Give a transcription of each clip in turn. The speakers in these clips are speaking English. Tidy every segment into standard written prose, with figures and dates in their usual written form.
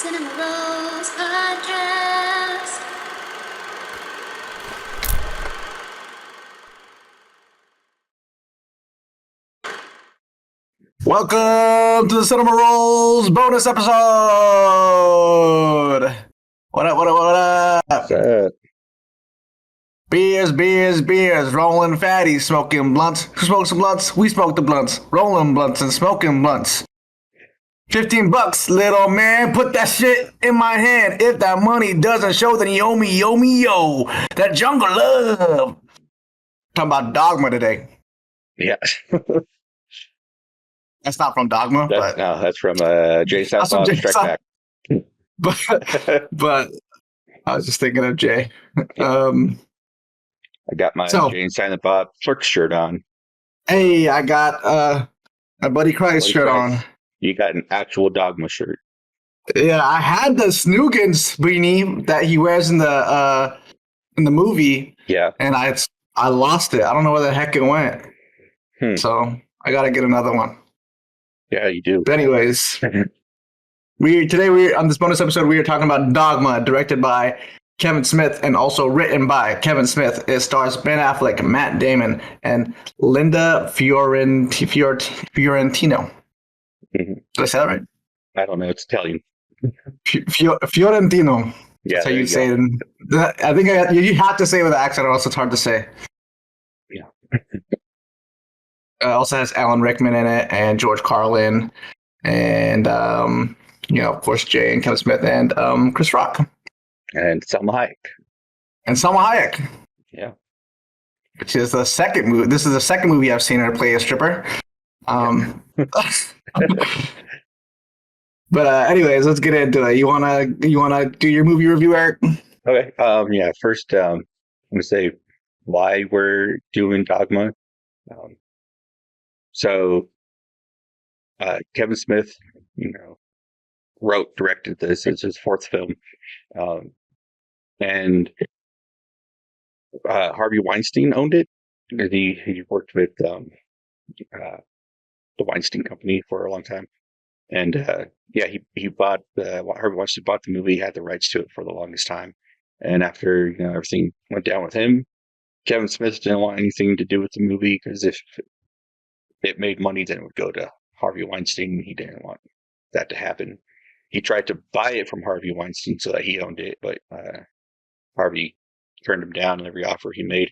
Cinema Rolls Podcast. Welcome to the Cinema Rolls bonus episode. What up? What's up? Beers, rolling fatties, smoking blunts. Who smokes the blunts? We smoke the blunts. Rolling blunts and smoking blunts. $15, little man. Put that shit in my hand. If that money doesn't show, then you owe me, yo. That jungle love. Talking about Dogma today. Yeah, That's not from Dogma, but that's from Jay That's from Southpaw Jay Strike Back. but I was just thinking of Jay. I got my So- Jay and Silent Bob Clerk shirt on. Hey, I got my Buddy Christ Buddy shirt Christ. on. You got an actual Dogma shirt. Yeah, I had the Snoogans beanie that he wears in the movie, Yeah. and I lost it. I don't know where the heck it went. So I gotta get another one. Yeah, you do. But anyways, today on this bonus episode we are talking about Dogma, directed by Kevin Smith and also written by Kevin Smith. It stars Ben Affleck, Matt Damon, and Linda Fiorentino. Mhm. Did I say that right? I don't know. It's Italian. Fiorentino. Yeah, That's how there you you say go. it. I think you have to say it with an accent, or else it's hard to say. Yeah. Also has Alan Rickman in it, and George Carlin, and of course Jay and Kevin Smith, and Chris Rock, And Selma Hayek. and Salma Hayek. Yeah. Which is the second movie. This is the second movie I've seen her play a stripper. But anyways, let's get into it. You wanna do your movie review, Eric? Okay. Yeah. First, I'm gonna say why we're doing Dogma. So, Kevin Smith, wrote, directed this. It's his fourth film, and Harvey Weinstein owned it. He worked with the Weinstein Company for a long time, and he bought Harvey Weinstein bought the movie, had the rights to it for the longest time, and after everything went down with him, Kevin Smith didn't want anything to do with the movie because if it made money, then it would go to Harvey Weinstein. He didn't want that to happen. He tried to buy it from Harvey Weinstein so that he owned it, but Harvey turned him down on every offer he made.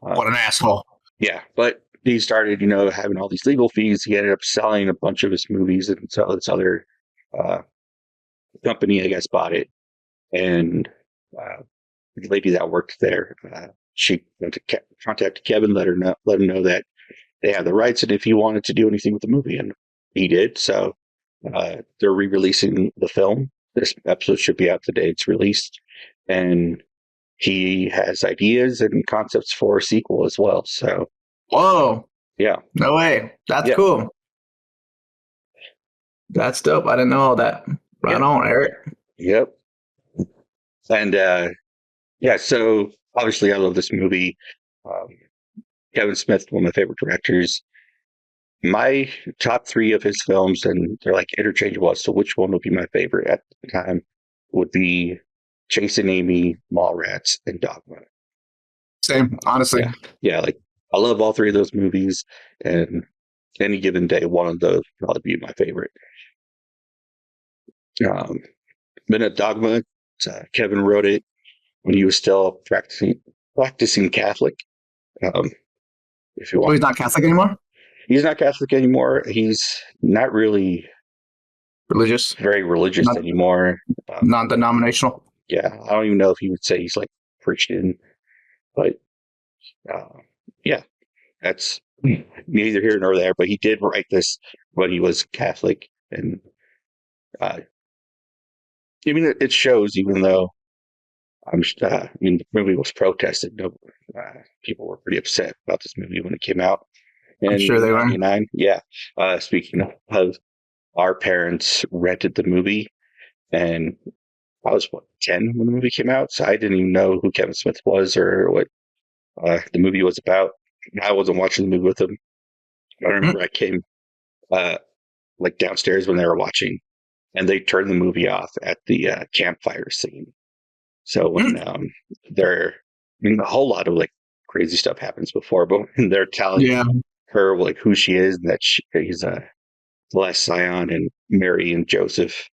What an asshole! Yeah, but he started, having all these legal fees. He ended up selling a bunch of his movies, and so this other company, I guess, bought it. And the lady that worked there, she went to contact Kevin, let him know that they have the rights, and if he wanted to do anything with the movie, and he did. So they're re-releasing the film. This episode should be out the day it's released, and he has ideas and concepts for a sequel as well. So, Whoa! yeah, No way. That's Yeah. cool. That's dope. I didn't know all that. Right Yeah. on, Eric. yep, and so obviously I love this movie. Kevin Smith, one of my favorite directors. My top three of his films, and they're like interchangeable as to which one would be my favorite at the time, would be Chasing Amy, Mallrats, and Dogma. Same, honestly. Yeah, like I love all three of those movies, and any given day, one of those would probably be my favorite. Been at Dogma. Kevin wrote it when he was still practicing Catholic. If you Oh, want, he's not Catholic anymore? he's not Catholic anymore. He's not really Religious? very religious Not- anymore. Non-denominational? Yeah, I don't even know if he would say he's like Christian, but that's neither here nor there. But he did write this when he was Catholic, and it shows. Even though the movie was protested, people were pretty upset about this movie when it came out. I'm sure they were. 1999. Yeah. Speaking of, our parents rented the movie, and I was 10 when the movie came out, so I didn't even know who Kevin Smith was or what the movie was about. I wasn't watching the movie with them. I remember I came like downstairs when they were watching, and they turn the movie off at the campfire scene. So when they're, I mean, a whole lot of like crazy stuff happens before, but when they're telling Yeah. her like who she is, and that he's a last scion, and Mary and Joseph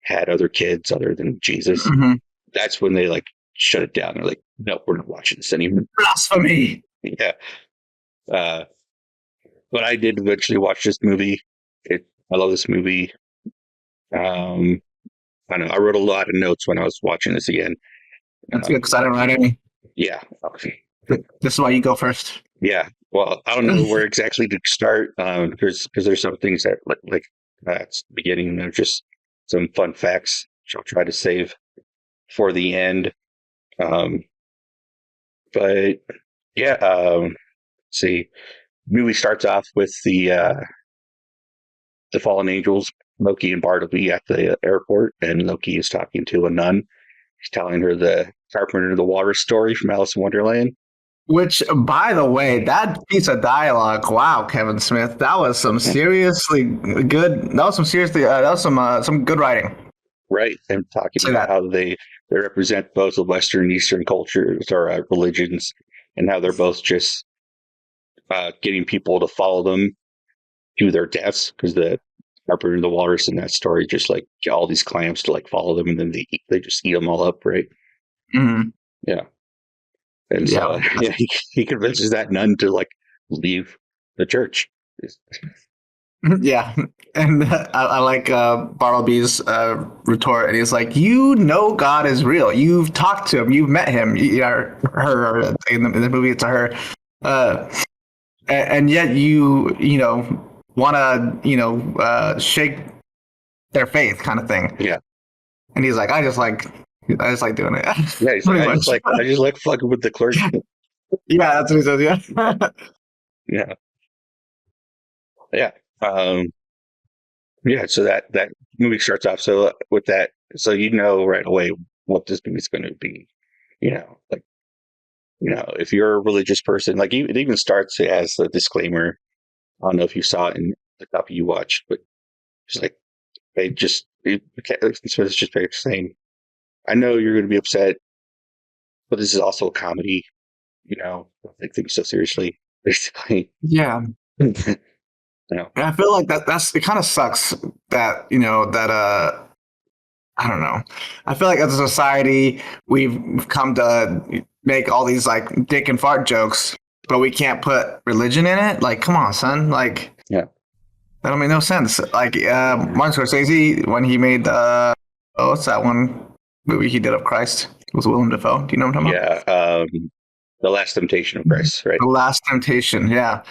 had other kids other than Jesus. Mhm. That's when they like shut it down. They're like, no, we're not watching this anymore. Blasphemy. Yeah. Uh, but I did eventually watch this movie. I love this movie. I don't know. I wrote a lot of notes when I was watching this again. That's good because I didn't write any. Yeah. This is why you go first. Yeah. Well, I don't know where exactly to start because there's some things that like at the beginning, they're just some fun facts, which I'll try to save for the end. But yeah, let's see. Movie starts off with the fallen angels, Loki and Bartleby at the airport, and Loki is talking to a nun. He's telling her the Carpenter of the Water story from Alice in Wonderland. Which, by the way, that piece of dialogue, wow, Kevin Smith, that was some seriously good. That was some seriously. That was some good writing. Right, and talking Say about that. how they represent both the Western and Eastern cultures or religions, and how they're both just getting people to follow them to their deaths, because the Carpenter of the Walrus in that story just like get all these clams to like follow them, and then they just eat them all up, right? Mm-hmm. Yeah, and so Yeah. yeah, he convinces that nun to like leave the church. Yeah, and I like Bartleby's retort, and he's like, "You know, God is real. You've talked to him. You've met him. Her in the movie, it's a her, and yet you know want to shake their faith, kind of thing." Yeah, And he's like, I just like doing it." yeah. He's like, Pretty much. I just like fucking with the clergy. Yeah, that's what he says. Yeah. Yeah, yeah. Um, Yeah, so that movie starts off so with that, so you know right away what this movie's going to be. Like if you're a religious person, like it even starts as a disclaimer. I don't know if you saw it in the copy you watched, but it's like so it's just basically saying, I know you're going to be upset, but this is also a comedy. Don't take things so seriously. Basically, Yeah. you And I feel like that's it kind of sucks that, that I don't know. I feel like as a society we've come to make all these like dick and fart jokes, but we can't put religion in it. Like, come on, son. Like yeah, that don't make no sense. Like Martin Scorsese when he made what's that one movie he did of Christ with Willem Dafoe? Do you know what I'm talking about? yeah. The Last Temptation of Christ, right? The Last Temptation, yeah.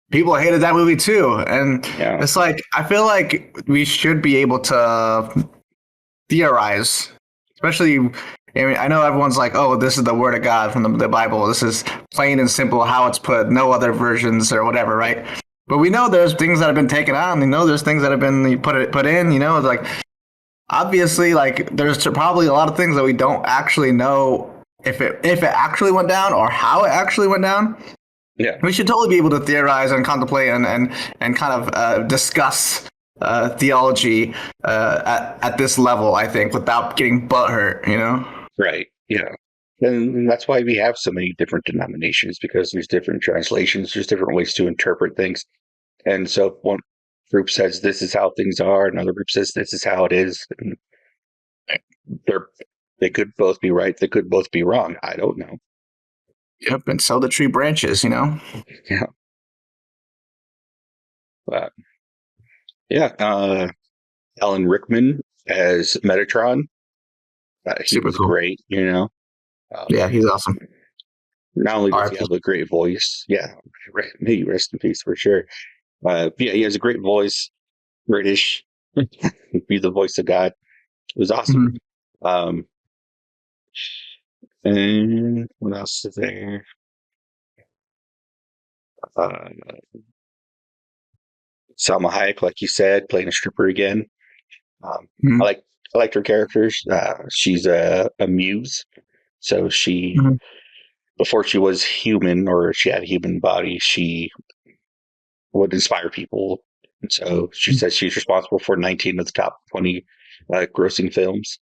People hated that movie too, and Yeah, it's like I feel like we should be able to theorize, especially. I mean, I know everyone's like, "Oh, this is the Word of God from the Bible. This is plain and simple how it's put. No other versions or whatever, right?" But we know there's things that have been taken out, and we know there's things that have been put in. Like obviously, like there's probably a lot of things that we don't actually know if it actually went down or how it actually went down. yeah. We should totally be able to theorize and contemplate and kind of discuss theology at this level, I think, without getting butthurt, Right. Yeah. And that's why we have so many different denominations, because there's different translations, there's different ways to interpret things. And so one group says this is how things are, another group says this is how it is. And they're they could both be right, they could both be wrong. I don't know. Yep, and so the tree branches. Yeah. But yeah. Alan Rickman as Metatron. He Super was cool. great. Yeah, he's awesome. Not only does he R.I.P. have a great voice, yeah, may rest in peace for sure. Yeah, he has a great voice, British, be the voice of God. It was awesome. Mhm. And what else is there? Uh, Salma Hayek, like you said, playing a stripper again. Um, I Mhm. like I liked her characters. She's a muse, so she Mhm. before she was human or she had a human body, she would inspire people And so she says she's responsible for 19 of the top 20 grossing films.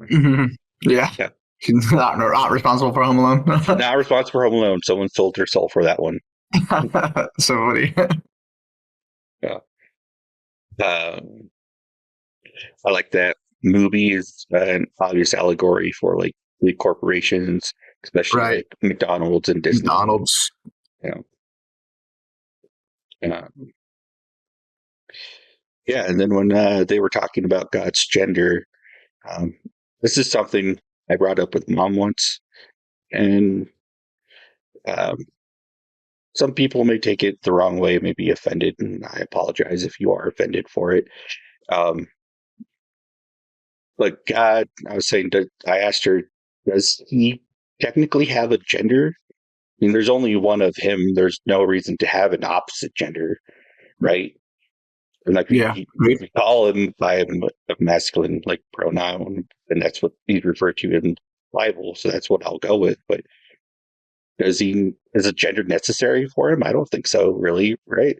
Mhm. Yeah. Yeah. She's not responsible for Home Alone. Not responsible for Home Alone. Someone sold her soul for that one. So funny. Yeah. I like that movie is an obvious allegory for like big corporations, especially Right. like McDonald's and Disney. McDonald's. You know. Yeah, and then when they were talking about God's gender, um, this is something I brought up with Mom once, and um, some people may take it the wrong way, may be offended, and I apologize if you are offended for it. Um, but God, I was saying, I asked her, does he technically have a gender? I mean, there's only one of him. There's no reason to have an opposite gender, right? And like Yeah. we call him by a masculine like pronoun, and that's what he's referred to in the Bible. So that's what I'll go with. But is a gender necessary for him? I don't think so, really, right?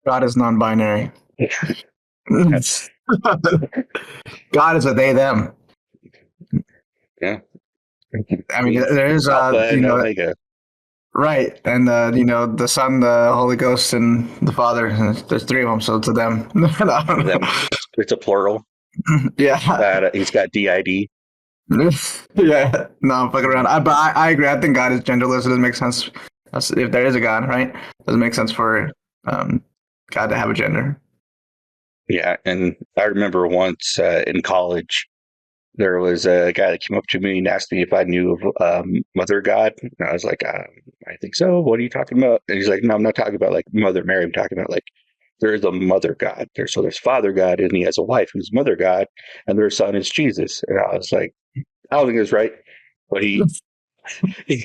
God is non-binary. That's God is a they them. yeah. I mean, there is Alpha you and know, Omega. right, and you know, the Son, the Holy Ghost, and the Father. There's three of them, so it's a them. Them. It's a plural. Yeah. He's got DID. Yeah, no, I'm fucking around. But I agree. I think God is genderless. It doesn't make sense. If there is a God, right? It doesn't make sense for God to have a gender. Yeah, and I remember once in college, there was a guy that came up to me and asked me if I knew of Mother God. And I was like, I think so. What are you talking about? And he's like, no, I'm not talking about like Mother Mary. I'm talking about like there is a Mother God. There's Father God, and he has a wife who's Mother God, and their son is Jesus. And I was like, I don't think it's right. But he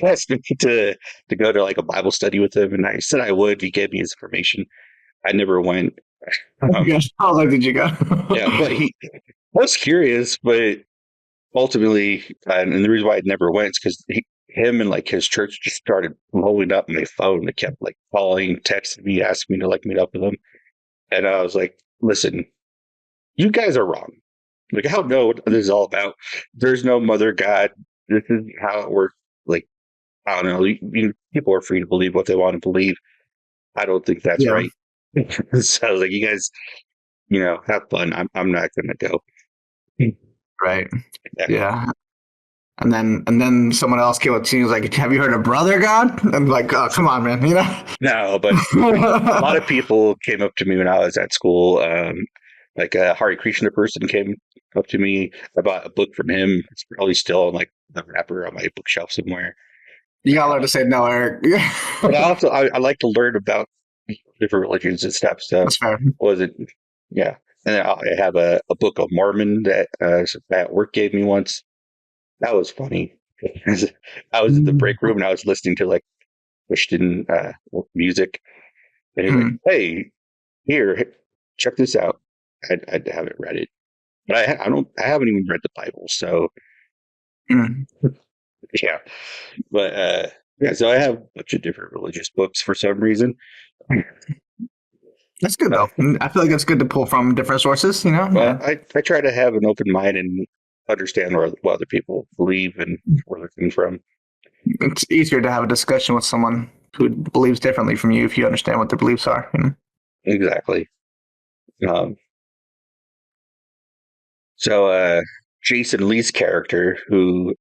asked me to go to like a Bible study with him, and I said I would. He gave me his information. I never went. Yes. I was like, did you go? Yeah, but I was curious, but ultimately, and the reason why I never went is because him and like his church just started blowing up my phone. They kept like calling, texting me, asking me to like meet up with them, and I was like, "Listen, you guys are wrong. Like, I don't know what this is all about. There's no Mother God. This is how it works. Like, I don't know. People are free to believe what they want to believe. I don't think that's Yeah. right." So I was like, "You guys, have fun. I'm not going to go." Right. Yeah. And then someone else came up to you and was like, "Have you heard of Brother God?" And I'm like, "Oh, come on, man," you know. No, but a lot of people came up to me when I was at school. Like a Hare Krishna person came up to me. I bought a book from him. It's probably still on like the wrapper on my bookshelf somewhere. You gotta learn to say no, Eric. But I like to learn about different religions and stuff. So That's fair. was it? Yeah. And then I have a Book of Mormon that at work gave me once. That was funny. I was in the break room and I was listening to like Christian music, and he's like, "Hey, here, check this out." I haven't read it, but I haven't even read the Bible, so yeah. But yeah, so I have a bunch of different religious books for some reason. That's good though. I feel like it's good to pull from different sources, you know? Well, I try to have an open mind and understand what other people believe and where they're coming from. It's easier to have a discussion with someone who believes differently from you if you understand what their beliefs are. You know? Exactly. So Jason Lee's character, who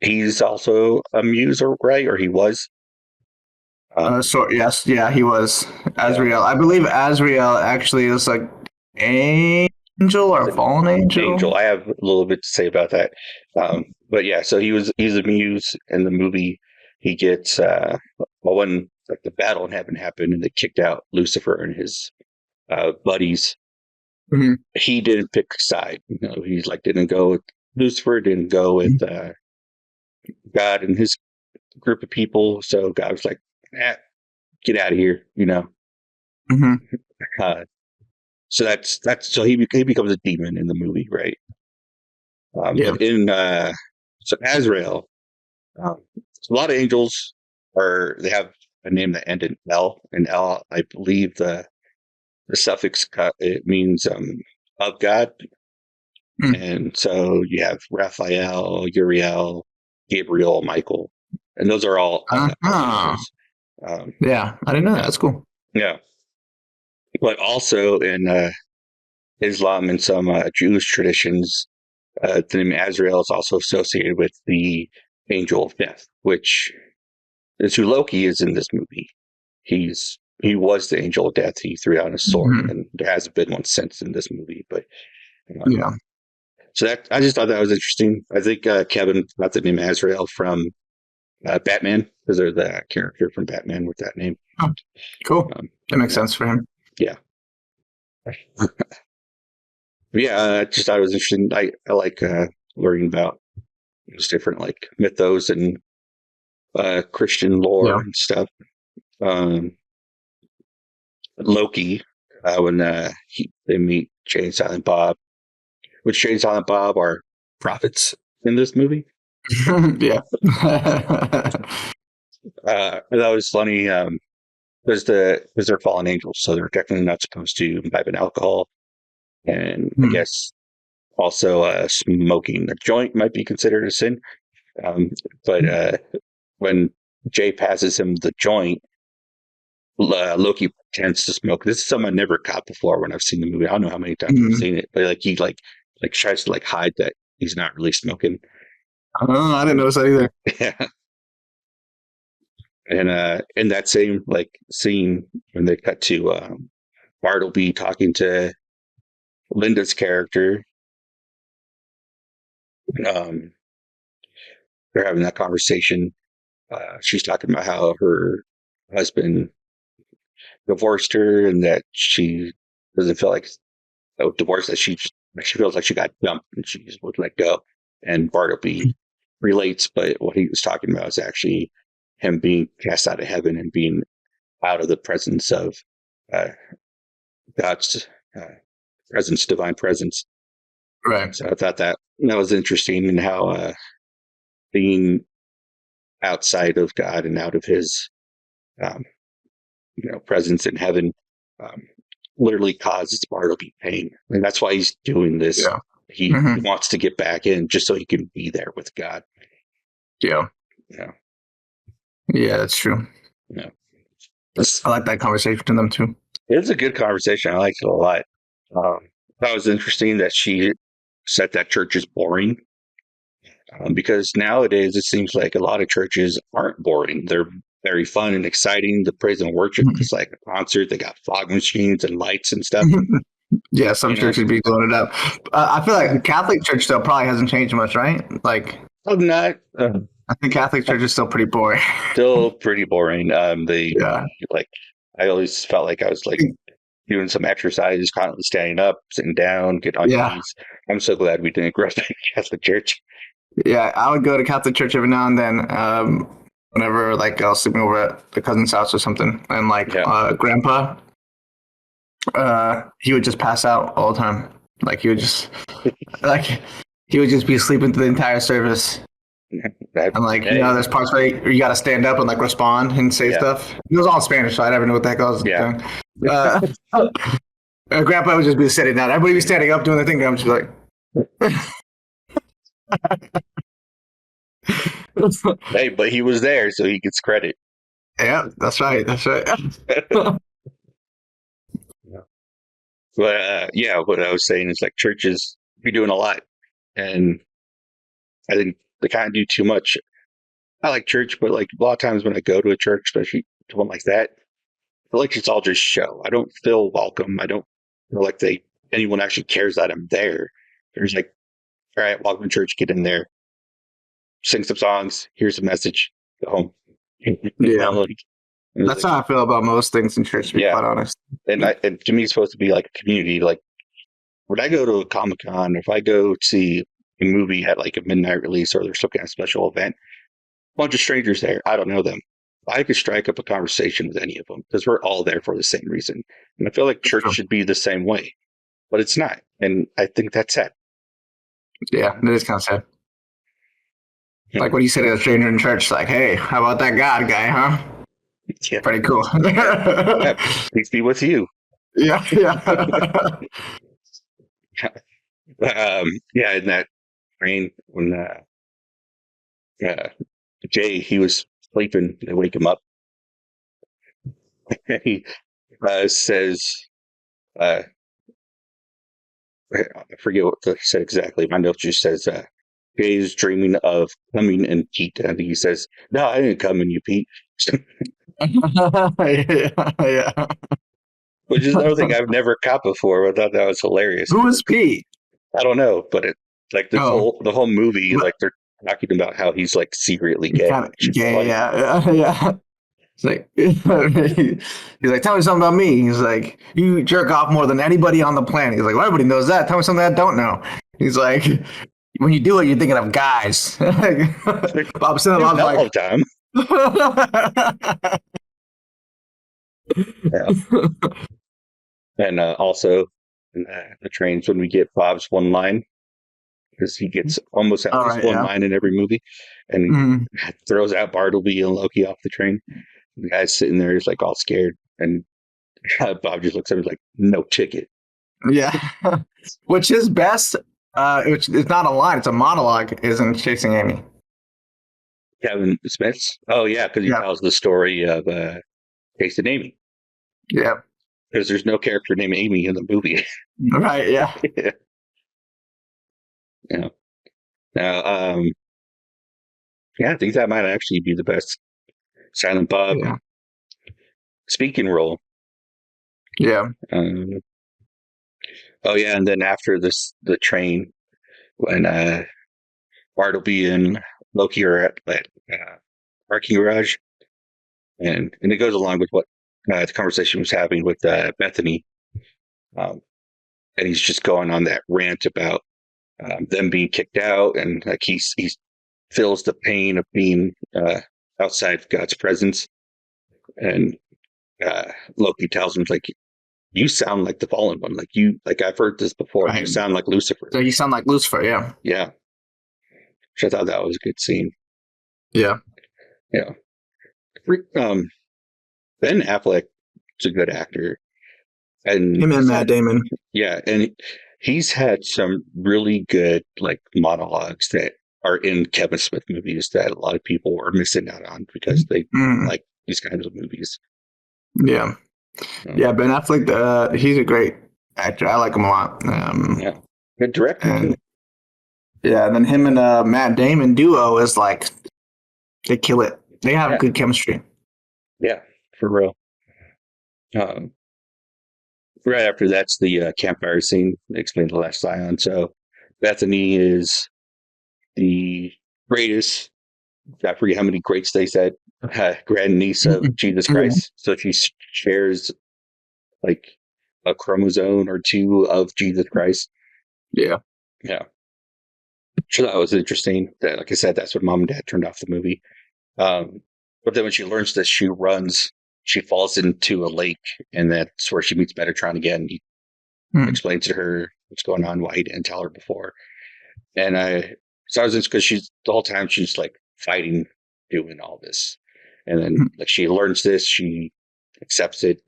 he's also a muse, right? Or he was. So yes, yeah, he was Azrael. I believe Azrael actually is like angel or fallen angel. I have a little bit to say about that. But yeah, so he's a muse in the movie. He gets when like the battle in heaven happened and they kicked out Lucifer and his buddies. Mm-hmm. He didn't pick a side. He's like didn't go with Lucifer, didn't go with God and his group of people. So God was like, get out of here, Mm-hmm. So that's so he becomes a demon in the movie, right? Yeah. But in so Azrael, a lot of angels they have a name that end in L, and L, I believe the the suffix it means of God, and so you have Raphael, Uriel, Gabriel, Michael, and those are all Uh-huh. archangels. Um, Yeah, I didn't know that. That's cool. yeah, but also in Islam and some Jewish traditions, the name Azrael is also associated with the angel of death, which is who Loki is in this movie. He was the angel of death. He threw out his sword, Mhm. and there hasn't been one since in this movie. But Yeah. so that I just thought that was interesting. I think Kevin got the name Azrael from Batman because they're the character from Batman with that name. Oh, cool. Um, That makes yeah, sense for him. yeah, yeah. I just thought it was interesting. I like learning about just different like mythos and Christian Yeah. lore and stuff. Um, Loki, when they meet Jay and Silent Bob, which Jay and Silent Bob are prophets in this movie. Yeah. That was funny. Because they're fallen angels, so they're technically not supposed to imbibe in alcohol, and I Hmm. guess also smoking a joint might be considered a sin. But when Jay passes him the joint, Loki pretends to smoke. This is something I never caught before when I've seen the movie. I don't know how many times I've Hmm. seen it, but like he like tries to like hide that he's not really smoking. Oh, I didn't notice that either. Yeah. And in that same like scene when they cut to Bartleby talking to Linda's character, um, they're having that conversation. She's talking about how her husband divorced her and that she doesn't feel like a divorce, that she feels like she got dumped and she just would let go. And Bartleby relates, but what he was talking about is actually him being cast out of heaven and being out of the presence of uh, God's presence, divine presence. Right. So I thought that was interesting, and how being outside of God and out of His um, presence in heaven um, literally causes Bartleby pain, and that's why he's doing this. Yeah. He Hmm. wants to get back in just so he can be there with God. Yeah. Yeah, Yeah, that's true. yeah. I like that conversation to them too. It's a good conversation. I liked it a lot. That was interesting that she said that church is boring, because nowadays it seems like a lot of churches aren't boring. They're very fun and exciting. The praise and worship is like a concert. They got fog machines and lights and stuff. Yeah, some You know, churches be blowing it up. I feel like the Catholic Church still probably hasn't changed much, right? Like, I'm not I think Catholic Church is still pretty boring. still pretty boring. They Yeah. like I always felt like I was like doing some exercise, constantly standing up, sitting down, get on your Yeah. knees. I'm so glad we didn't grow up in Catholic church. Yeah. I would go to Catholic Church every now and then. Whenever like I was sleeping over at the cousin's house or something, and like Yeah. grandpa, he would just pass out all the time. Like like he would just be sleeping through the entire service. And like, Hey, there's parts where you got to stand up and like respond and say yeah, stuff. It was all in Spanish, so I never knew what the heck I was yeah. doing. Uh, Grandpa would just be sitting down. Everybody be standing up doing their thing. And I'm just like, Hey, but he was there, so he gets credit. yeah, that's right. That's right. Yeah. But yeah, what I was saying is like churches be doing a lot, and I think they kind of do too much. I like church, but like a lot of times when I go to a church, especially to one like that, I feel like it's all just show. I don't feel welcome. I don't feel like anyone actually cares that I'm there. There's like, all right, welcome to church, get in there, sing some songs, here's a message, go home. Yeah, Like, that's how I feel about most things in church, to be yeah, quite honest. and to me, it's supposed to be like a community. Like when I go to a Comic Con, if I go see a movie at like a midnight release or there's some kind of special event, a bunch of strangers there, I don't know them. I could strike up a conversation with any of them because we're all there for the same reason. And I feel like church True. should be the same way, but it's not. And I think that's sad. Yeah, it is kind of sad. Yeah. Like when you say to a stranger in church, like, "Hey, how about that God guy, huh?" Yeah. Pretty cool. Yeah. Peace be with you. Yeah, yeah. Yeah, in that train when uh, Jay he was sleeping, they wake him up. He says, uh, I forget what he said exactly. My note just says, Jay's dreaming of coming in Pete. I think he says, "No, I didn't come in you, Pete." Yeah, yeah. Which is another thing I've never caught before. I thought that was hilarious. Who is Pete? I don't know, but it like Oh, the whole movie, like they're talking about how he's like secretly gay. kind of Which is gay. funny. Yeah, yeah, yeah. It's like he's like, tell me something about me. He's like, you jerk off more than anybody on the planet. He's like, well, everybody knows that. Tell me something I don't know. He's like, when you do it, you're thinking of guys. Bob Cinema, Not I all the time. was Yeah. like, And also in the trains when we get Bob's one line because he gets almost at all least right, one yeah. line in every movie, and Mm, throws out Bartleby and Loki off the train. The guy's sitting there, he's like all scared, and Bob just looks at him like, "No ticket." yeah. Which his best, which is not a line, it's a monologue, is in Chasing Amy. Kevin Smith's. Oh yeah, because he Yeah, tells the story of Case and Amy. yeah. Because there's no character named Amy in the movie. Right, yeah. Yeah. Now, yeah, I think that might actually be the best Silent Bob Yeah. speaking role. Yeah. Um, oh yeah, and then after the train, when Bartleby and Loki are at parking garage, and it goes along with what the conversation was having with Bethany, um, and he's just going on that rant about them being kicked out, and like he feels the pain of being outside of God's presence, and Loki tells him like, "You sound like the fallen one, like I've heard this before. You Right. sound like Lucifer." So you sound like Lucifer, yeah. Yeah, which I thought that was a good scene. Yeah. Yeah, um, Ben Affleck is a good actor, and Him and Matt Damon. yeah, and he's had some really good like monologues that are in Kevin Smith movies that a lot of people are missing out on because they Mm, like these kinds of movies. yeah. Yeah, Ben Affleck, he's a great actor. I like him a lot. Yeah, good director too. And yeah, and then him and Matt Damon duo is like, they kill it. They have Yeah, good chemistry. yeah, for real. Um, right after that's the campfire scene. They explain the last Zion. So Bethany is the greatest. I forget how many greats they said. Grandniece of Jesus Yeah. Christ. So she shares like a chromosome or two of Jesus Christ. Yeah. Yeah. So that was interesting. That, like I said, that's when mom and dad turned off the movie. But then when she learns this, she runs. She falls into a lake, and that's where she meets Metatron again. He Mm. explains to her what's going on, why he didn't tell her before. And so I was because she's the whole time she's like fighting, doing all this, and then like she learns this, she accepts it,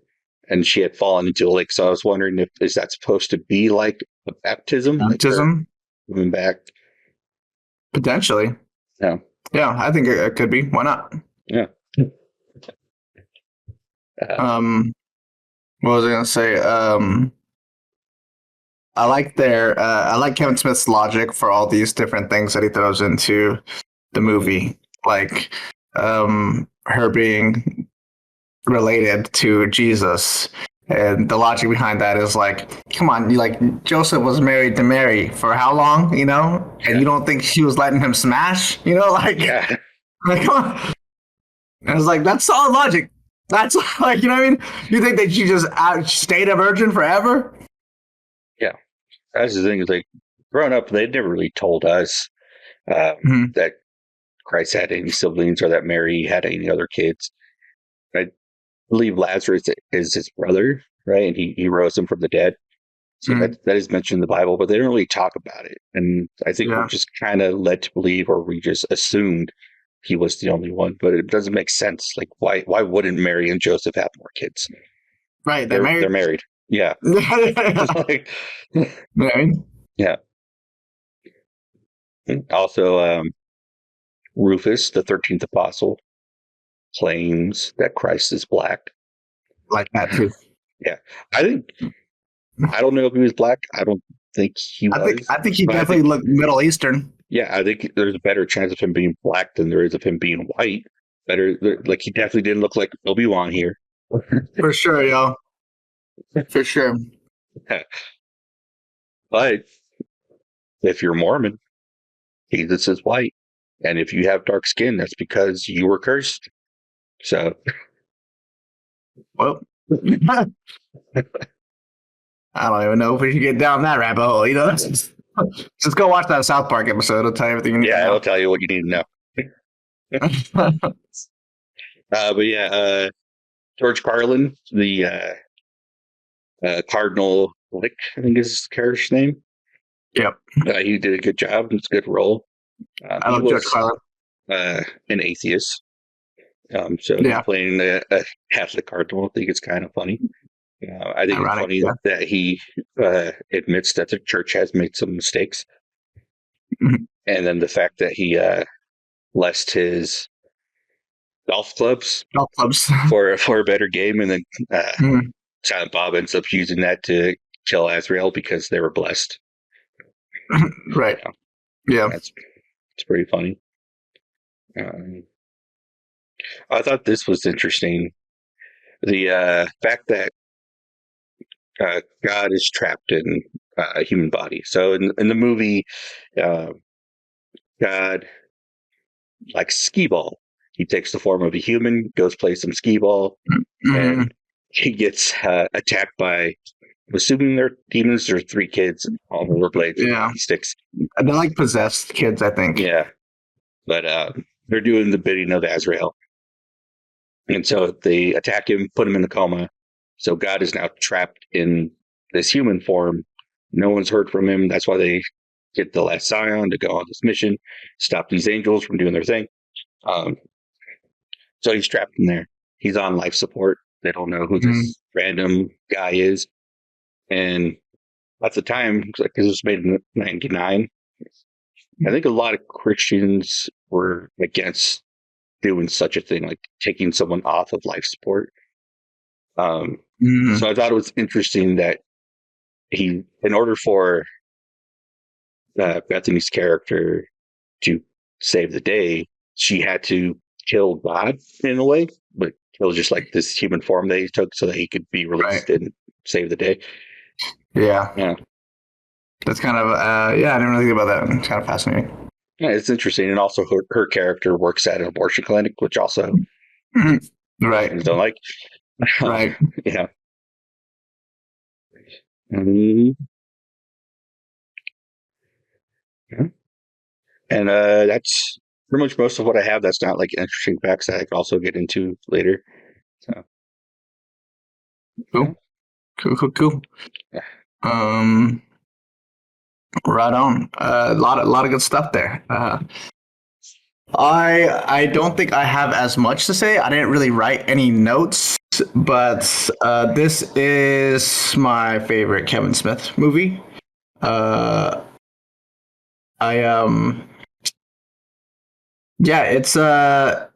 and she had fallen into a lake. So I was wondering if is that supposed to be like a baptism, like her Baptism? moving back? Potentially. Yeah, Yeah, I think it could be. Why not? yeah. Uh, What was I gonna say? I like Kevin Smith's logic for all these different things that he throws into the movie. Like her being related to Jesus. And the logic behind that is like, come on, you like Joseph was married to Mary for how long, you know? And you don't think she was letting him smash, you know? yeah, Like come on. And it's like that's solid logic. That's like, you know what I mean? You think that she just stayed a virgin forever? yeah. That's the thing is like growing up, they never really told us Mhm. that Christ had any siblings or that Mary had any other kids. I believe Lazarus is his brother, right? And he rose him from the dead. So Mhm. that is mentioned in the Bible, but they don't really talk about it. And I think we're Yeah. just kind of led to believe, or we just assumed he was the only one. But it doesn't make sense. Like why wouldn't Mary and Joseph have more kids? Right. They're They're married. married. Yeah. Like, Right. yeah. Also, Rufus, the 13th apostle, claims that Christ is black. Like that too. Yeah. I don't know if he was black. I don't think he was. I think he But definitely looked Middle Eastern. yeah, I think there's a better chance of him being black than there is of him being white. Like he definitely didn't look like Obi-Wan here. For sure, yo. For sure. But if you're Mormon, Jesus is white. And if you have dark skin, that's because you were cursed. So, Well, I don't even know if we should get down that rabbit hole. Just go watch that South Park episode. It'll tell you everything you need yeah, to it'll tell you what you need to know. know. But yeah, George Carlin, the Cardinal Lick, I think is his character's name. Yep. He did a good job. It's a good role. I love George Carlin. An atheist. So Yeah. playing a Catholic cardinal, I think it's kind of funny. I think Ironic, it's funny that he admits that the church has made some mistakes. Mhm. And then the fact that he blessed his golf clubs Golf clubs. for a better game, and then Mhm. Silent Bob ends up using that to kill Azrael because they were blessed. Right. Yeah. Yeah. It's pretty funny. I thought this was interesting. The fact that God is trapped in a human body. So in the movie, God likes skee ball. He takes the form of a human, goes play some skee ball, Mhm. and he gets attacked by, I'm assuming they're demons. There are 3 kids on rollerblades and Yeah. hockey sticks. They're like possessed kids, I think. Yeah, but they're doing the bidding of Azrael, and so they attack him, put him in a coma. So God is now trapped in this human form. No one's heard from him. That's why they get the last Scion to go on this mission, stop these angels from doing their thing. So he's trapped in there. He's on life support. They don't know who this random guy is. And at the time, because it was made in '99, I think a lot of Christians were against doing such a thing, like taking someone off of life support. Mhm. So I thought it was interesting that he, in order for Bethany's character to save the day, she had to kill God in a way, but kill just like this human form that he took so that he could be released and save the day. Yeah. Yeah. That's kind of, yeah, I didn't really think about that. It's kind of fascinating. Yeah, it's interesting. And also her character works at an abortion clinic, which also Mhm. Right. Christians don't like. Right. Yeah. Mhm. Yeah. And that's pretty much most of what I have. That's not like interesting facts that I could also get into later. So Cool. Cool. yeah. Right on. A lot of good stuff there. I don't think I have as much to say. I didn't really write any notes, but this is my favorite Kevin Smith movie. Yeah, it's what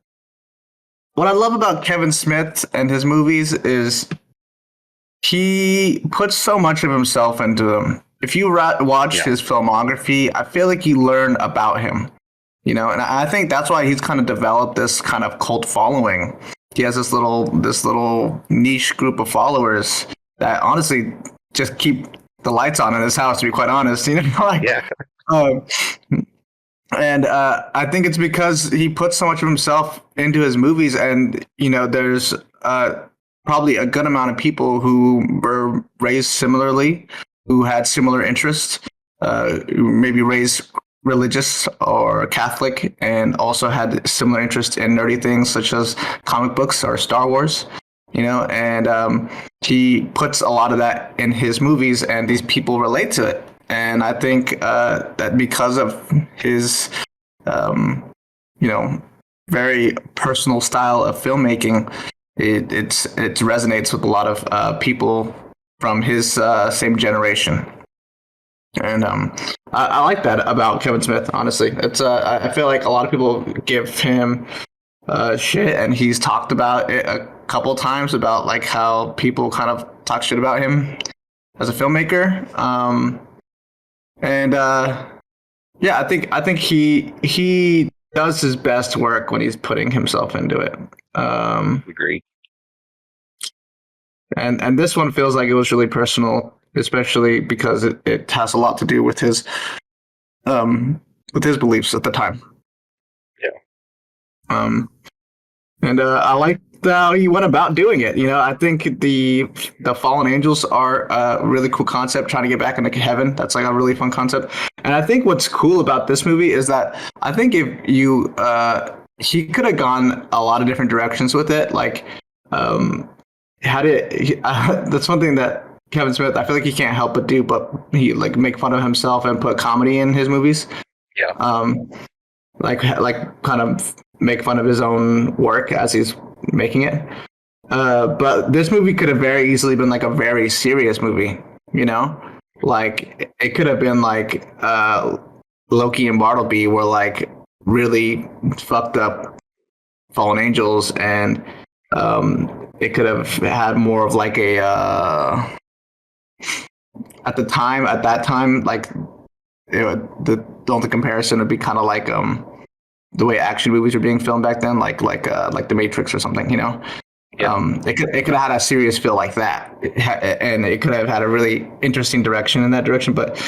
I love about Kevin Smith and his movies is he puts so much of himself into them. If you watch his filmography, I feel like you learn about him, and I think that's why he's kind of developed this kind of cult following. He has this little niche group of followers that honestly just keep the lights on in his house, to be quite honest. Yeah. And I think it's because he puts so much of himself into his movies, and there's probably a good amount of people who were raised similarly, who had similar interests, who maybe raised religious or Catholic, and also had similar interests in nerdy things such as comic books or Star Wars. And he puts a lot of that in his movies, and these people relate to it. And I think that because of his, very personal style of filmmaking, it resonates with a lot of people from his same generation. And I like that about Kevin Smith. Honestly, it's I feel like a lot of people give him shit, and he's talked about it a couple times about like how people kind of talk shit about him as a filmmaker. And yeah, I think he does his best work when he's putting himself into it. Agree. And this one feels like it was really personal, especially because it has a lot to do with his beliefs at the time. Yeah. And I like how he went about doing it. You know, I think the fallen angels are a really cool concept. Trying to get back into heaven, that's like a really fun concept. And I think what's cool about this movie is that I think if you he could have gone a lot of different directions with it. Like, that's one thing that Kevin Smith, I feel like he can't help but do, but he like make fun of himself and put comedy in his movies. Yeah. Like kind of make fun of his own work as he's making it. But this movie could have very easily been like a very serious movie, you know? Like it could have been like Loki and Bartleby were like really fucked up fallen angels, and it could have had more of like a at that time like the only comparison would be kind of like the way action movies were being filmed back then, like The Matrix or something, you know. Yeah. It could have had a serious feel like that, and it could have had a really interesting direction in that direction. But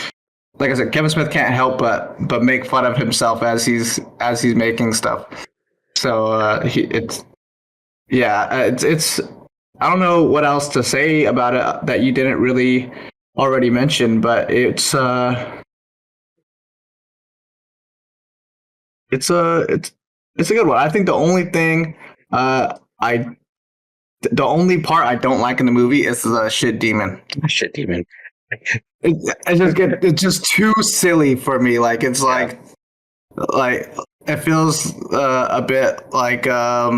like I said, Kevin Smith can't help but make fun of himself as he's making stuff. So it's I don't know what else to say about it that you didn't really already mention, but it's a good one. I think the only thing the only part I don't like in the movie is the shit demon. Shit demon. It's just too silly for me. Like it's like it feels a bit like I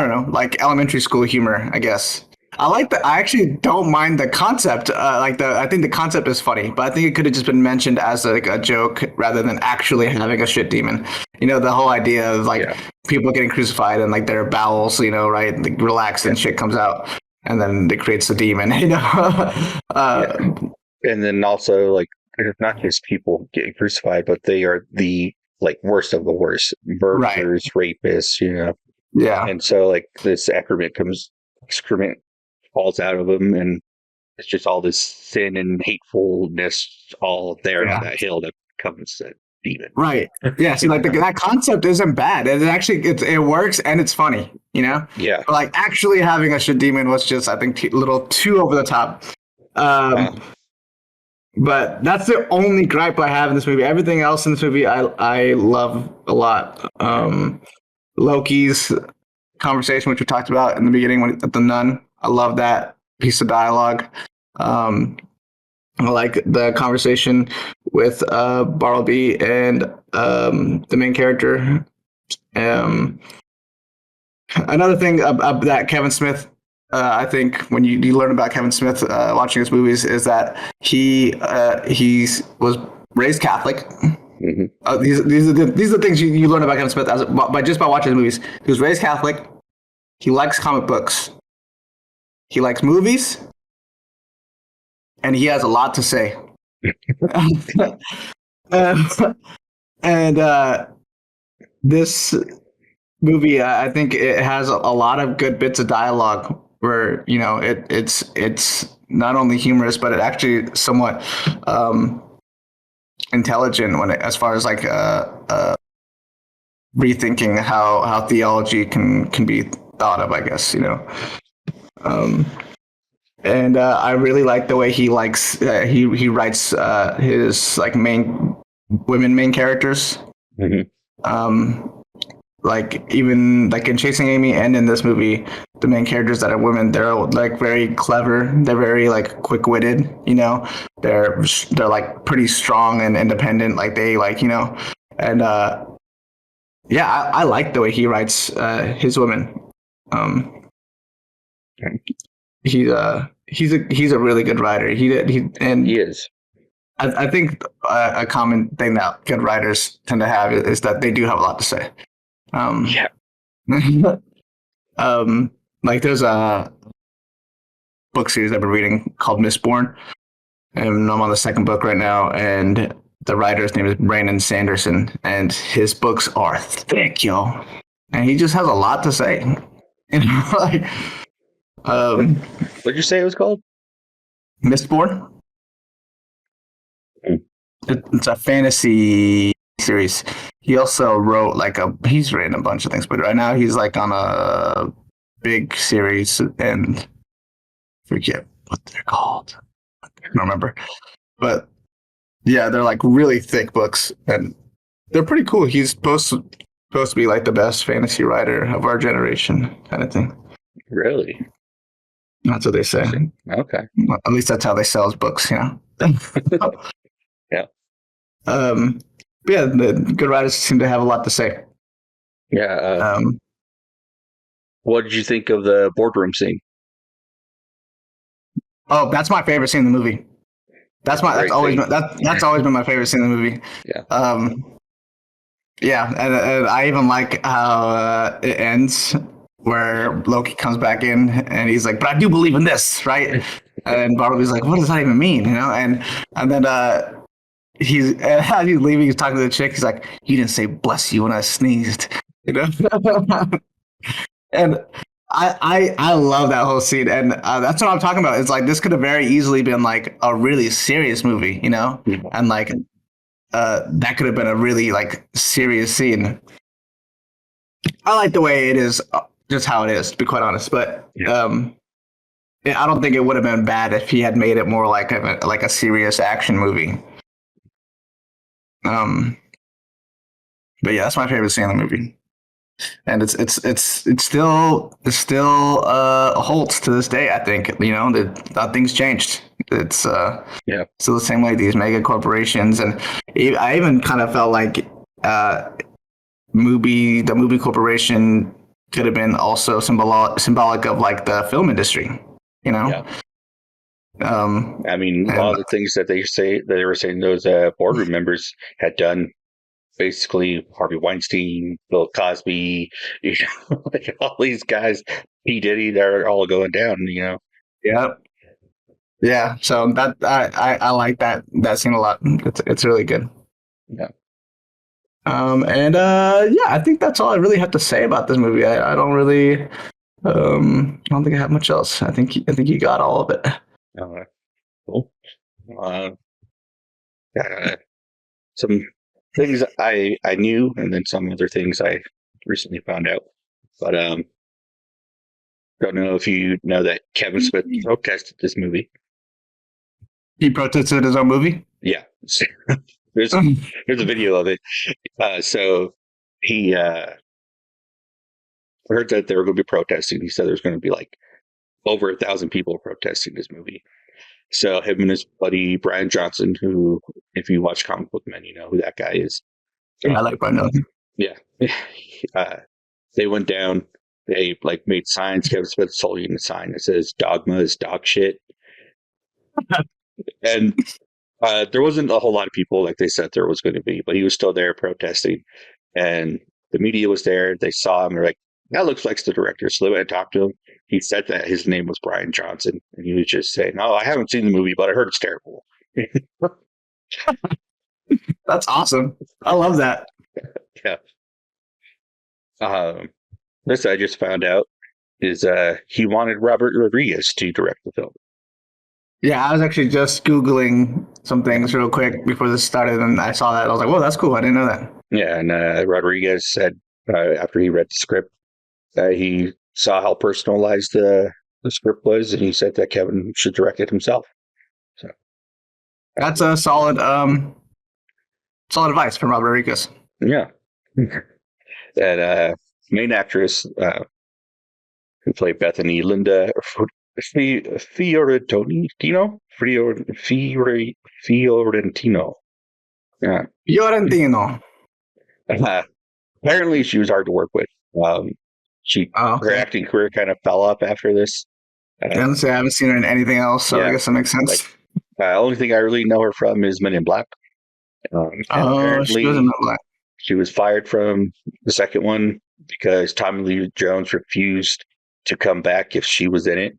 don't know, like elementary school humor, I guess. I actually don't mind the concept. I think the concept is funny, but I think it could have just been mentioned as like a joke rather than actually having a shit demon. You know, the whole idea of like people getting crucified and like their bowels, you know, right, like relax and shit comes out, and then it creates a demon. You know, And then also like it's not just people getting crucified, but they are the like worst of the worst, murderers, rapists, you know. Yeah. And so like this excrement falls out of them, and it's just all this sin and hatefulness all there on that hill that becomes that demon. Right. Yeah. See, like that concept isn't bad. It works and it's funny, you know? Yeah. But like actually having a shit demon was just, I think, a little too over the top. But that's the only gripe I have in this movie. Everything else in this movie, I love a lot. Loki's conversation, which we talked about in the beginning at the nun. I love that piece of dialogue. I like the conversation with Bartleby and the main character. Another thing that Kevin Smith, I think, when you learn about Kevin Smith watching his movies, is that he was raised Catholic. Mm-hmm. These are the things you learn about Kevin Smith by watching his movies. He was raised Catholic. He likes comic books. He likes movies, and he has a lot to say. And this movie, I think it has a lot of good bits of dialogue where, you know, it's not only humorous, but it actually somewhat intelligent as far as like rethinking how theology can be thought of, I guess, you know. And I really like the way he likes he writes his like main characters. Mm-hmm. Like even like in Chasing Amy and in this movie, the main characters that are women, they're like very clever. They're very like quick-witted. You know, they're like pretty strong and independent. Like they like, you know, and yeah, I like the way he writes his women. he's a really good writer. He And is. I think a common thing that good writers tend to have is that they do have a lot to say. Um, Yeah. um, like there's a book series I've been reading called Mistborn, and I'm on the second book right now. And the writer's name is Brandon Sanderson, and his books are thick, yo. And he just has a lot to say. You know, like um, What'd you say it was called? Mistborn. Mm. It's a fantasy series. He also wrote he's written a bunch of things, but right now he's like on a big series and forget what they're called. I don't remember. But yeah, they're like really thick books and they're pretty cool. He's supposed to be like the best fantasy writer of our generation, kind of thing. Really? That's what they say. Okay. At least that's how they sell his books, you know. Yeah. But yeah, the good writers seem to have a lot to say. Yeah. Um, What did you think of the boardroom scene? oh, that's my favorite scene in the movie. That's Great scene. that's always been my favorite scene in the movie. Yeah. Yeah, and I even like how it ends where Loki comes back in and he's like, "But I do believe in this, right?" And Bartleby's like, "What does that even mean?" You know, and then he's as he's leaving, he's talking to the chick. He's like, "You didn't say bless you when I sneezed," you know. And I love that whole scene, and that's what I'm talking about. It's like this could have very easily been like a really serious movie, you know, and like that could have been a really like serious scene. I like the way it is, just how it is, to be quite honest. But I don't think it would have been bad if he had made it more like a serious action movie. Um, but yeah, that's my favorite scene in the movie. And it's still holds to this day. I think you know that nothing's changed. It's still the same way. These mega corporations, and I even kind of felt like the movie corporation could have been also symbolic of like the film industry. You know. Yeah. I mean, a And lot of the things that they were saying those boardroom members had done. Basically, Harvey Weinstein, Bill Cosby, you know, like all these guys, P Diddy, they're all going down. You know. yeah, yeah. So that I like that scene a lot. It's really good. Yeah. And yeah, I think that's all I really have to say about this movie. I don't really, I don't think I have much else. I think you got all of it. Cool. Some things I knew, and then some other things I recently found out. But don't know if you know that Kevin Smith protested this movie. He protested his own movie. Yeah, there's a video of it. So he heard that they were going to be protesting. He said there's going to be like over 1,000 people protesting this movie. So him and his buddy Brian Johnson, who, if you watch Comic Book Men, you know who that guy is. Yeah, I like Brian Johnson. Yeah, they went down. They like made signs. Kevin Smith's holding a sign that says "Dogma is dog shit," and there wasn't a whole lot of people like they said there was going to be, but he was still there protesting, and the media was there. They saw him. They're like, "That looks like the director." So they went and talked to him. He said that his name was Brian Johnson, and he was just saying, "No, I haven't seen the movie, but I heard it's terrible." That's awesome. I love that. Yeah. This I just found out is he wanted Robert Rodriguez to direct the film. Yeah, I was actually just Googling some things real quick before this started, and I saw that. I was like, "Whoa, that's cool! I didn't know that." Yeah, and Rodriguez said after he read the script, he saw how personalized the script was, and he said that Kevin should direct it himself. So That's a solid advice from Robert Rodriguez. yeah, that main actress who played Bethany, Linda Fiorentino, Fiorentino. Yeah, Fiorentino. apparently she was hard to work with. Oh, Her okay. acting career kind of fell off after this. I don't say I haven't seen her in anything else, so I Yeah. guess that makes sense. Only thing I really know her from is Men in Black. And Oh, she was in apparently the Black. she was fired from the second one because Tommy Lee Jones refused to come back if she was in it.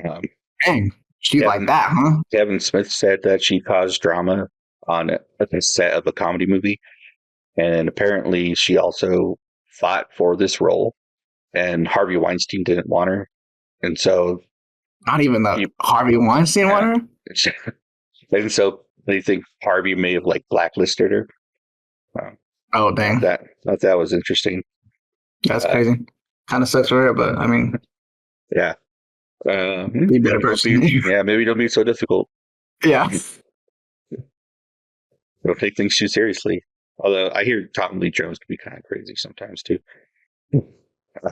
Um, Dang, she's like Kevin, that, huh? Kevin Smith said that she caused drama on a set of a comedy movie. And apparently she also fought for this role, and Harvey Weinstein didn't want her. And so, Not even the he, Harvey Weinstein yeah. one. And so they think Harvey may have like blacklisted her. Oh, dang, Thought that was interesting. that's crazy. Kind of sucks for her, but I mean, Yeah. be a better person. Maybe don't be so difficult. Yeah. Don't take things too seriously. Although I hear Tom Lee Jones can be kind of crazy sometimes too.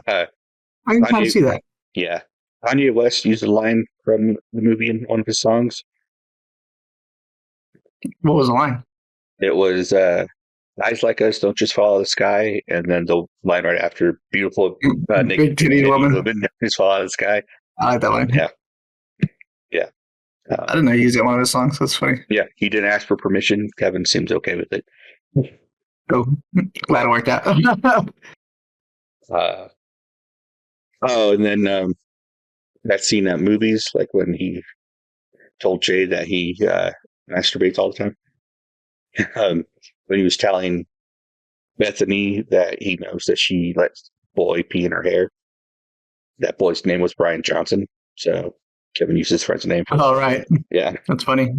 I can kind of see that. Yeah. Kanye West used a line from the movie in one of his songs. What was the line? It was guys like us don't just follow the sky, and then the line right after, beautiful naked Big titty woman. just follow the sky. I like that line. Yeah. Yeah. I didn't know he used it in one of his songs. That's funny. Yeah, he didn't ask for permission. Kevin seems okay with it. Oh, glad it worked out. And then that scene at movies, like when he told Jay that he masturbates all the time. When he was telling Bethany that he knows that she lets boy pee in her hair. That boy's name was Brian Johnson, so Kevin used his friend's name. Oh, right. Yeah, That's funny.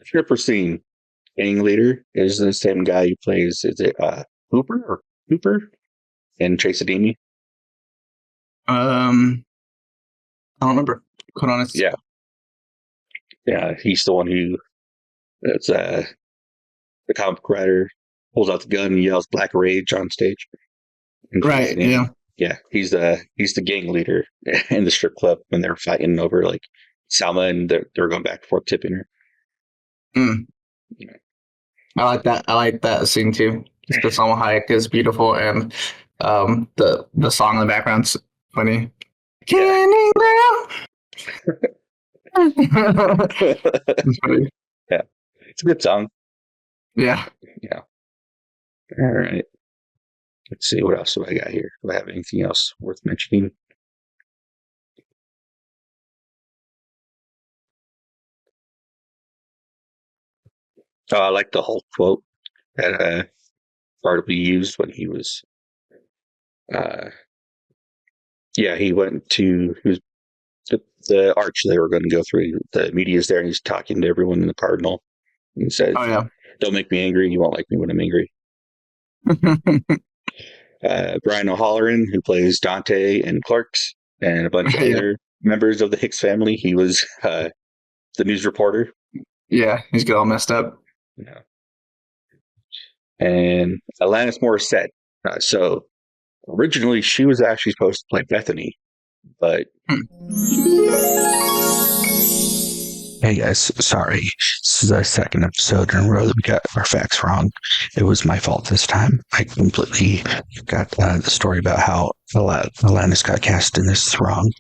Stripper scene. Gang leader is the same guy who plays. Is it Hooper in Chase Ademi? I don't remember. Quite honest. Yeah, he's the one who. That's the comic writer pulls out the gun and yells "Black Rage" on stage. Right. Yeah. Yeah, he's the gang leader in the strip club when they're fighting over like Salma, and they're going back and forth tipping her. Mm. Yeah. I like that scene too. Just the Salma Hayek is beautiful, and the song in the background's funny. Candy girl. It's funny. Yeah, it's a good song. Yeah. Yeah. All right. Let's see, what else do I got here? Do I have anything else worth mentioning? Oh, I like the Hulk quote that Bartleby used when he was, he was the arch they were going to go through. The media's there, and he's talking to everyone in the Cardinal. And he says, Oh yeah. "Don't make me angry. You won't like me when I'm angry." Brian O'Halloran, who plays Dante in Clerks, and a bunch of other members of the Hicks family. He was the news reporter. Yeah, he's got all messed up. Yeah. And Alanis Morissette. So originally she was actually supposed to play Bethany, but hey guys, sorry. This is our second episode in a row that we got our facts wrong. It was my fault this time. I completely got the story about how Alanis got cast in this wrong.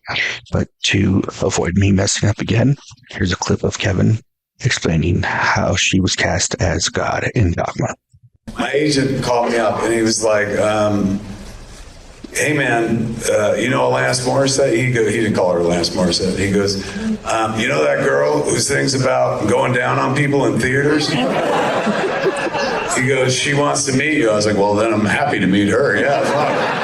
But to avoid me messing up again, here's a clip of Kevin explaining how she was cast as God in Dogma. My agent called me up and he was like, hey man, you know Alanis Morissette? He didn't call her Alanis Morissette. He goes, you know that girl who sings about going down on people in theaters? He goes, she wants to meet you. I was like, well, then I'm happy to meet her. Yeah, fuck.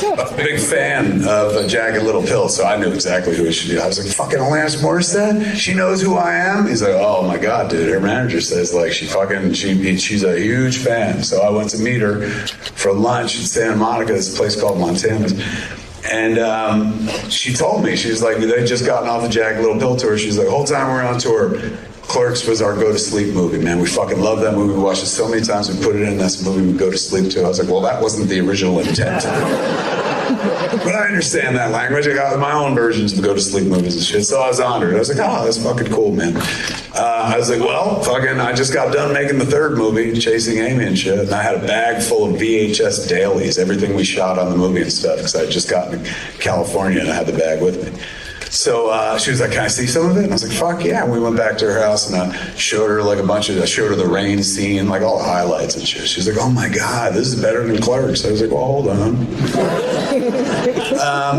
I'm a big fan of Jagged Little Pill, so I knew exactly who she was. I was like, fucking Alanis Morissette? She knows who I am? He's like, oh my God, dude. Her manager says, like, she's a huge fan. So I went to meet her for lunch in Santa Monica. There's a place called Montana's. And she told me, she was like, they'd just gotten off the Jagged Little Pill tour. She's like, the whole time we're on tour, Clerks was our go-to-sleep movie, man. We fucking love that movie. We watched it so many times. We put it in. That's the movie we go to sleep to. I was like, well, that wasn't the original intent. But I understand that language. I got my own versions of go to sleep movies and shit. So I was honored. I was like, oh, that's fucking cool, man. I was like, well, fucking, I just got done making the third movie, Chasing Amy and shit. And I had a bag full of VHS dailies, everything we shot on the movie and stuff, because I had just gotten to California and I had the bag with me. So she was like, can I see some of it? And I was like, fuck yeah. And we went back to her house and I showed her like I showed her the rain scene, like all the highlights and shit. She's like, oh my God, this is better than Clerks. I was like, well, hold on.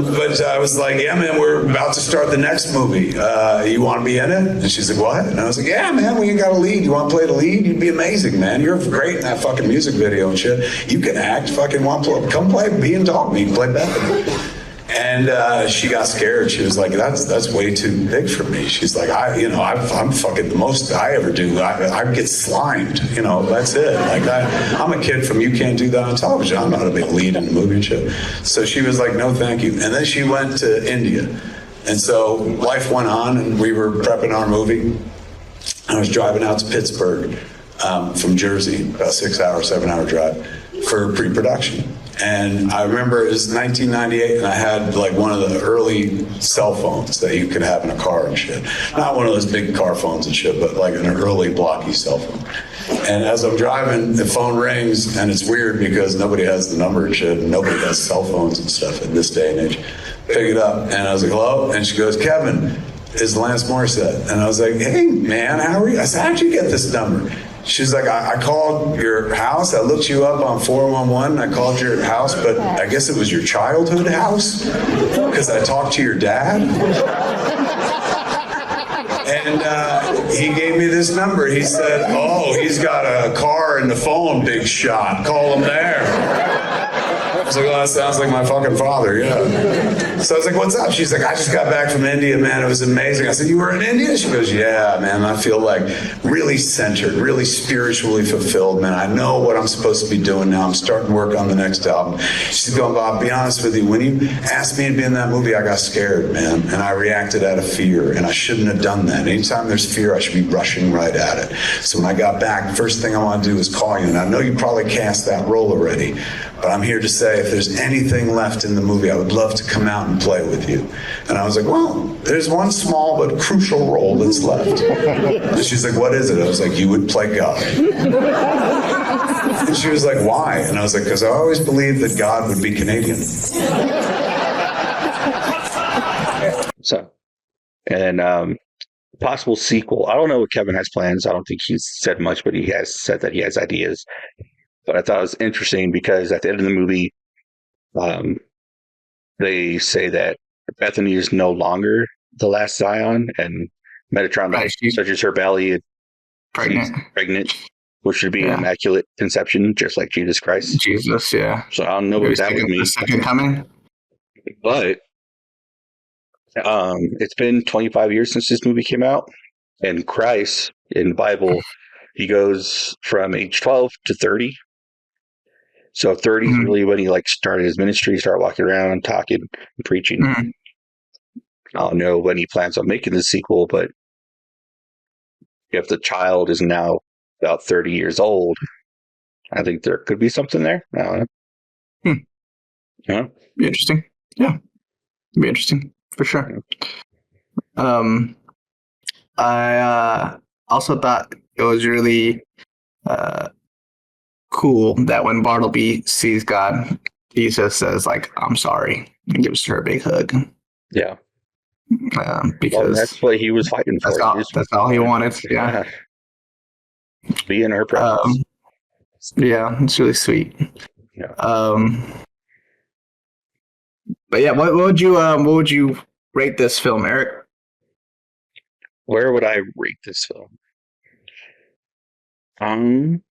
But I was like, yeah, man, we're about to start the next movie. You want to be in it? And she's like, what? And I was like, yeah, man, we got a lead. You want to play the lead? You'd be amazing, man. You're great in that fucking music video and shit. You can act. Fucking come play, be in Dogma. You can play Bethany. And she got scared. She was like, that's way too big for me. She's like, I'm fucking the most I ever do. I get slimed, that's it. Like I'm a kid from You Can't Do That on Television. I'm not a big lead in the movie and shit. So she was like, no, thank you. And then she went to India. And so life went on and we were prepping our movie. I was driving out to Pittsburgh from Jersey, about 7-hour drive for pre-production. And I remember it was 1998, and I had like one of the early cell phones that you could have in a car and shit. Not one of those big car phones and shit, but like an early blocky cell phone. And as I'm driving, the phone rings, and it's weird because nobody has the number and shit, and nobody has cell phones and stuff in this day and age. Pick it up, and I was like, hello? And she goes, Kevin, is Lance Morissette. And I was like, hey, man, how are you? I said, how'd you get this number? She's like, I called your house. I looked you up on 411. I called your house, but I guess it was your childhood house because I talked to your dad. And he gave me this number. He said, oh, he's got a car in the phone, big shot. Call him there. I was like, oh, that sounds like my fucking father, yeah. So I was like, what's up? She's like, I just got back from India, man. It was amazing. I said, you were in India? She goes, yeah, man. I feel like really centered, really spiritually fulfilled, man. I know what I'm supposed to be doing now. I'm starting to work on the next album. She's going, Bob, be honest with you. When you asked me to be in that movie, I got scared, man. And I reacted out of fear, and I shouldn't have done that. Anytime there's fear, I should be rushing right at it. So when I got back, the first thing I want to do is call you. And I know you probably cast that role already, but I'm here to say if there's anything left in the movie, I would love to come out and play with you. And I was like, well, there's one small but crucial role that's left. And she's like, what is it? I was like, you would play God. And she was like, why? And I was like, because I always believed that God would be Canadian. So, and then possible sequel. I don't know what Kevin has plans. I don't think he's said much, but he has said that he has ideas. But I thought it was interesting because at the end of the movie, they say that Bethany is no longer the last Zion, and Metatron searches her belly and she's pregnant, which should be an immaculate conception, just like Jesus Christ. Jesus, yeah. So I don't know what that would mean. The second coming? But it's been 25 years since this movie came out, and Christ in the Bible, he goes from age 12 to 30. So 30 is really when he started his ministry, started walking around, talking, and preaching. I don't know when he plans on making the sequel, but if the child is now about 30 years old, I think there could be something there. I don't know. Yeah. Be interesting. Yeah. Be interesting for sure. I also thought it was really cool that when Bartleby sees God, Jesus says I'm sorry, and gives her a big hug. Yeah. Because that's what he was fighting for. That's all he wanted. Yeah. Be in her presence. Yeah, it's really sweet. Yeah. But yeah, what would you rate this film, Eric? Where would I rate this film? I'm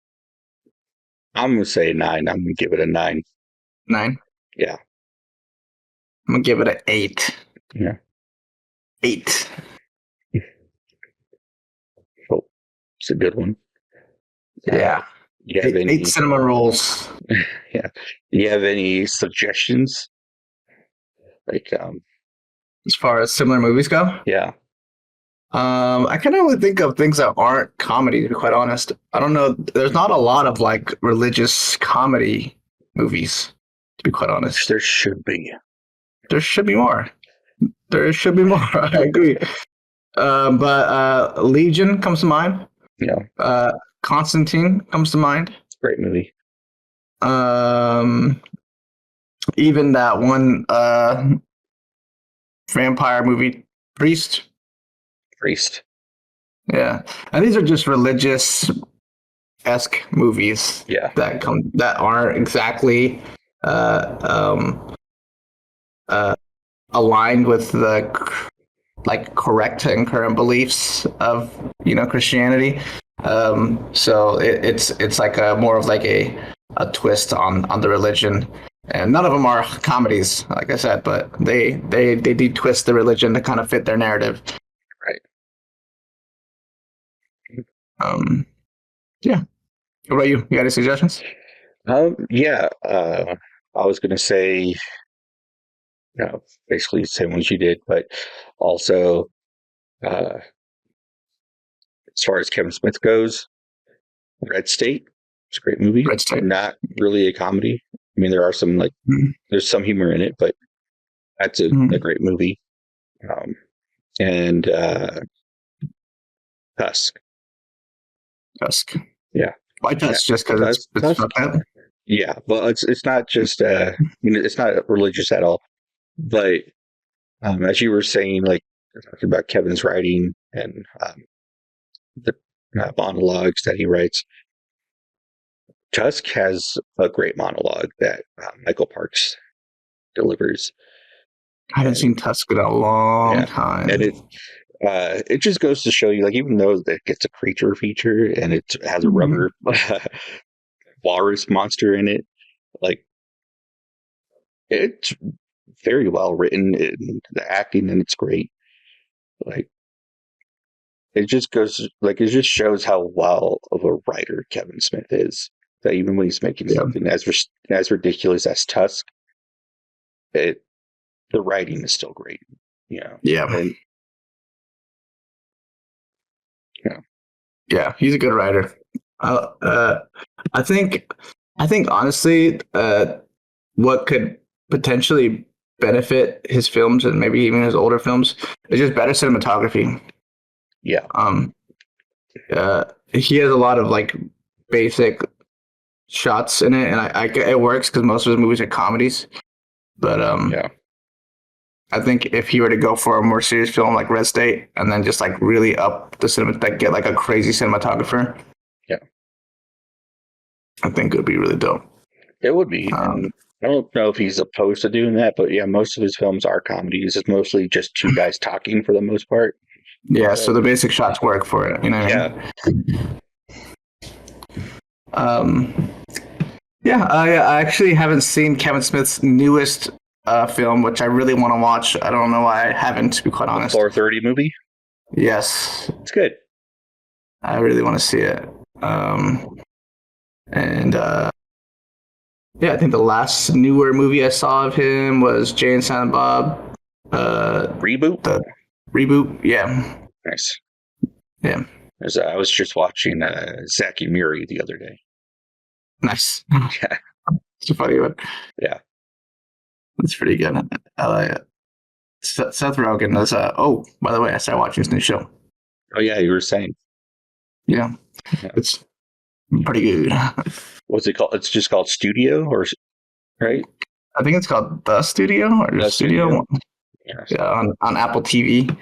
gonna say 9. I'm gonna give it a 9. 9? Yeah. I'm gonna give it an 8. Yeah. 8. Oh, it's a good one. Yeah. You have 8 cinema rolls. Yeah. Do you have any suggestions? As far as similar movies go? Yeah. I can only think of things that aren't comedy, to be quite honest. I don't know. There's not a lot of religious comedy movies, to be quite honest. There should be. There should be more. There should be more. I agree. But Legion comes to mind. Constantine comes to mind. Great movie. Even that one vampire movie, Priest. Yeah, and these are just religious-esque movies. Yeah. That aren't exactly aligned with the correct and current beliefs of Christianity. So it's like a more of like a twist on the religion, and none of them are comedies, like I said, but they do twist the religion to kind of fit their narrative. Right. Yeah. What about you? You got any suggestions? Yeah. I was gonna say, basically the same ones you did, but also, as far as Kevin Smith goes, Red State. It's a great movie. Red State. Not really a comedy. I mean, there are some there's some humor in it, but that's a great movie. And Tusk. Yeah. Why Tusk? Just because it's not that? Yeah, well, it's not just. I mean, it's not religious at all. But as you were saying, like talking about Kevin's writing and the monologues that he writes, Tusk has a great monologue that Michael Parks delivers. I haven't seen Tusk in a long time, and it just goes to show you, like, even though it gets a creature feature and it has a rubber walrus monster in it, like, it's very well written, and the acting and it's great. Like, it just shows how well of a writer Kevin Smith is. That even when he's making something as ridiculous as Tusk, the writing is still great. Yeah. And, yeah, he's a good writer. I think honestly, what could potentially benefit his films and maybe even his older films is just better cinematography. Yeah. He has a lot of like basic shots in it, and it works because most of his movies are comedies. But I think if he were to go for a more serious film like Red State, and then just like really up the cinema, like get like a crazy cinematographer, I think it would be really dope. It would be. I don't know if he's opposed to doing that, but yeah, most of his films are comedies. It's mostly just two guys talking for the most part. Yeah, so the basic shots work for it. You know what I mean? I actually haven't seen Kevin Smith's newest film, which I really want to watch. I don't know why I haven't, to be quite honest. 4:30 movie? Yes. It's good. I really want to see it. I think the last newer movie I saw of him was Jay and Silent Bob. Reboot? The reboot, yeah. Nice. Yeah. I was just watching Zach and Miri the other day. Nice. Yeah. It's a funny one. Yeah. It's pretty good. I like it. Seth Rogen does. By the way, I started watching his new show. Oh, yeah, you were saying. Yeah. It's pretty good. What's it called? It's just called Studio, right? I think it's called The Studio or The Studio. Yeah, on Apple TV.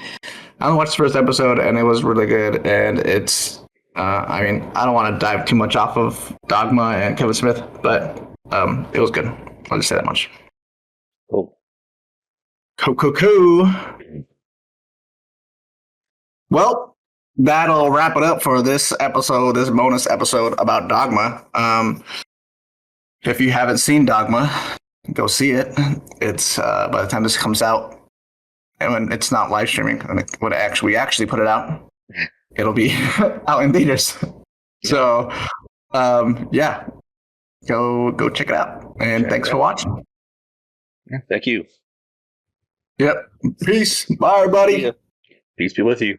I watched the first episode and it was really good. And it's, I don't want to dive too much off of Dogma and Kevin Smith, but it was good. I'll just say that much. Cool. Cool. Well, that'll wrap it up for this episode, this bonus episode about Dogma. If you haven't seen Dogma, go see it. It's by the time this comes out, and when it's not live streaming, when we actually put it out, it'll be out in theaters. So, go check it out. And thanks for watching. Yeah, thank you. Yep. Peace. Bye, everybody. Peace be with you.